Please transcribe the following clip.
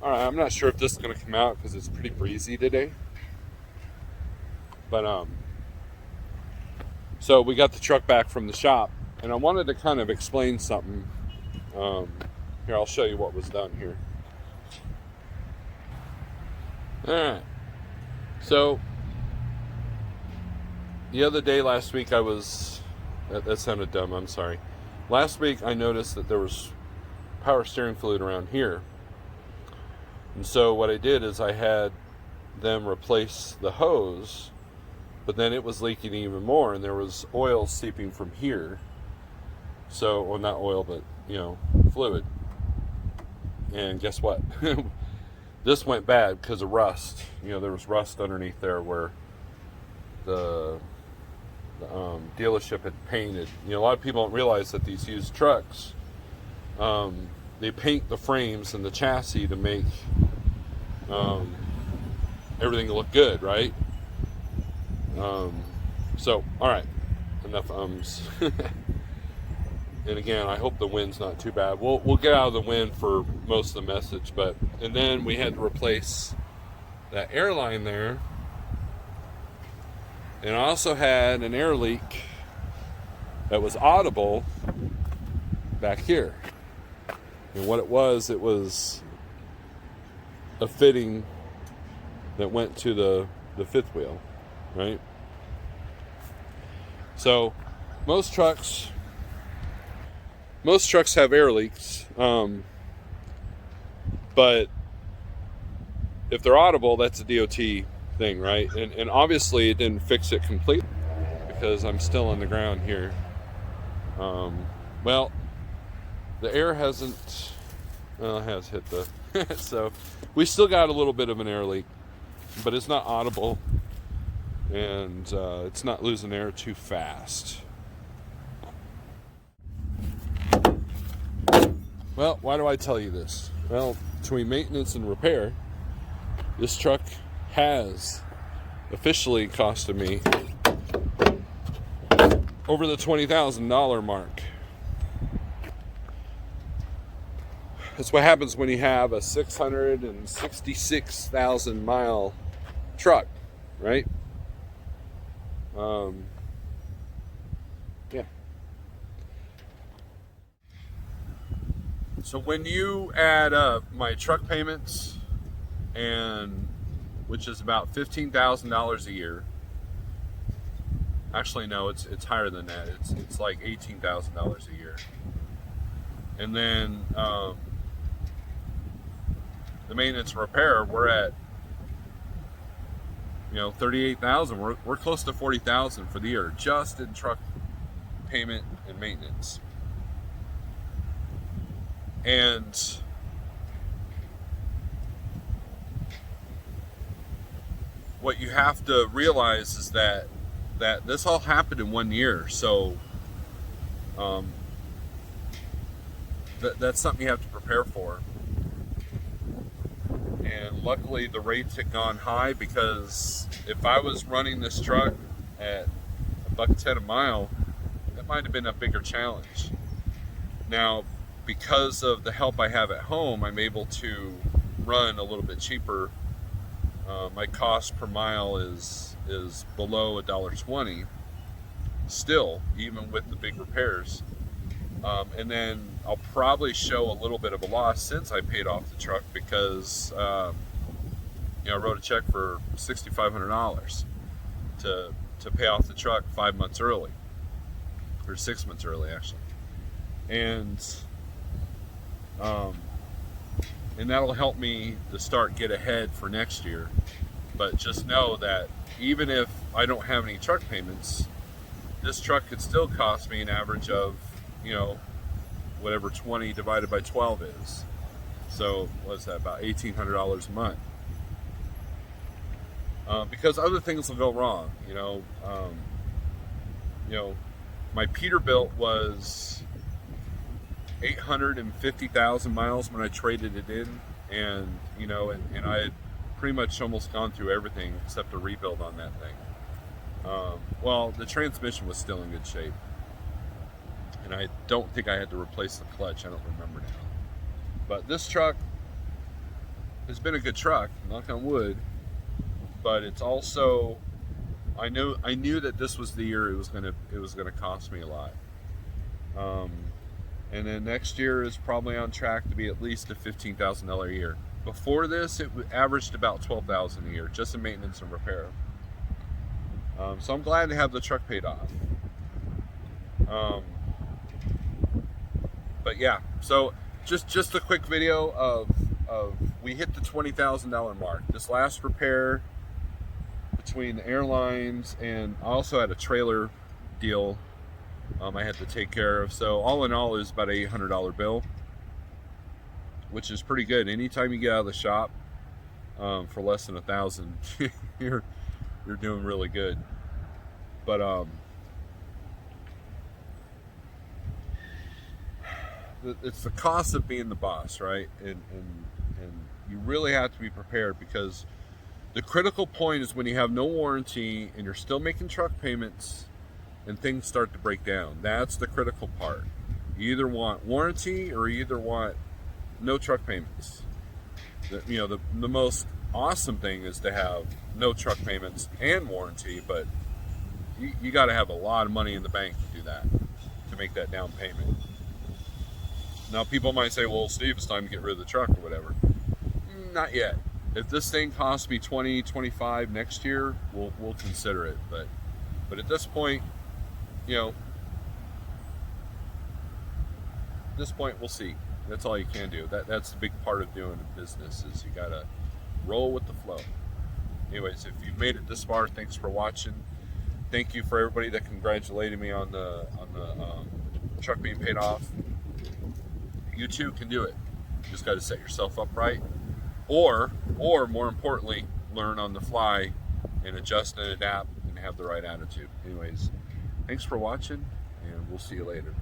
All right, I'm not sure if this is going to come out because it's pretty breezy today. But so we got the truck back from the shop, and I wanted to kind of explain something. Here, I'll show you what was done here. All right. So the other day last week that sounded dumb, I'm sorry. Last week I noticed that there was power steering fluid around here. And so what I did is I had them replace the hose, but then it was leaking even more, and there was oil seeping from here. So, well, not oil, but, fluid. And guess what? This went bad because of rust. There was rust underneath there where the dealership had painted. A lot of people don't realize that these used trucks, they paint the frames and the chassis to make everything look good, right? So, all right, enough ums. And again, I hope the wind's not too bad. We'll get out of the wind for most of the message, and then we had to replace that air line there, and I also had an air leak that was audible back here. And what it was a fitting that went to the fifth wheel, right? So most trucks have air leaks, but if they're audible, that's a DOT thing, right? And obviously it didn't fix it completely because I'm still on the ground here. Well, the air hasn't, well, it has hit the, so we still got a little bit of an air leak, but it's not audible, and it's not losing air too fast. Well, why do I tell you this? Well, between maintenance and repair, this truck has officially costed me over the $20,000 mark. That's what happens when you have a 666,000 mile truck, right? Yeah. So when you add up my truck payments, which is about $15,000 a year. Actually, no, it's higher than that. It's like $18,000 a year. And then the maintenance and repair, we're at $38,000. We're close to $40,000 for the year just in truck payment and maintenance. And what you have to realize is that this all happened in 1 year. So that's something you have to prepare for. And luckily the rates had gone high, because if I was running this truck at $1.10 a mile, that might have been a bigger challenge. Now, because of the help I have at home, I'm able to run a little bit cheaper. My cost per mile is below $1.20 still, even with the big repairs. And then I'll probably show a little bit of a loss since I paid off the truck, because I wrote a check for $6,500 to pay off the truck 5 months early, or 6 months early actually, and that'll help me to get ahead for next year. But just know that even if I don't have any truck payments, this truck could still cost me an average of whatever 20 divided by 12 is. So what's that, about $1,800 a month? Because other things will go wrong. My Peterbilt was 850,000 miles when I traded it in, and I had pretty much almost gone through everything except a rebuild on that thing. Well, the transmission was still in good shape, and I don't think I had to replace the clutch. I don't remember now. But this truck, has been a good truck, knock on wood, but it's also, I knew that this was the year it was gonna cost me a lot. Um, and then next year is probably on track to be at least a $15,000 a year. Before this, it averaged about $12,000 a year just in maintenance and repair. So I'm glad to have the truck paid off. Um, but yeah, so just a quick video of we hit the $20,000 mark. This last repair between the airlines, and I also had a trailer deal I had to take care of. So all in all, it was about an $800 bill, which is pretty good. Anytime you get out of the shop for less than $1,000, you're doing really good. But it's the cost of being the boss, right? And you really have to be prepared, because the critical point is when you have no warranty and you're still making truck payments and things start to break down. That's the critical part. You either want warranty or you either want no truck payments. The most awesome thing is to have no truck payments and warranty, but you got to have a lot of money in the bank to do that, to make that down payment. Now people might say, well, Steve, it's time to get rid of the truck or whatever. Not yet. If this thing costs me 20, 25 next year, we'll consider it. But at this point, at this point, we'll see. That's all you can do. That's the big part of doing a business, is you gotta roll with the flow. Anyways, if you've made it this far, thanks for watching. Thank you for everybody that congratulated me on the truck being paid off. You too can do it. You just got to set yourself up right, or more importantly, learn on the fly and adjust and adapt and have the right attitude. Anyways, thanks for watching, and we'll see you later.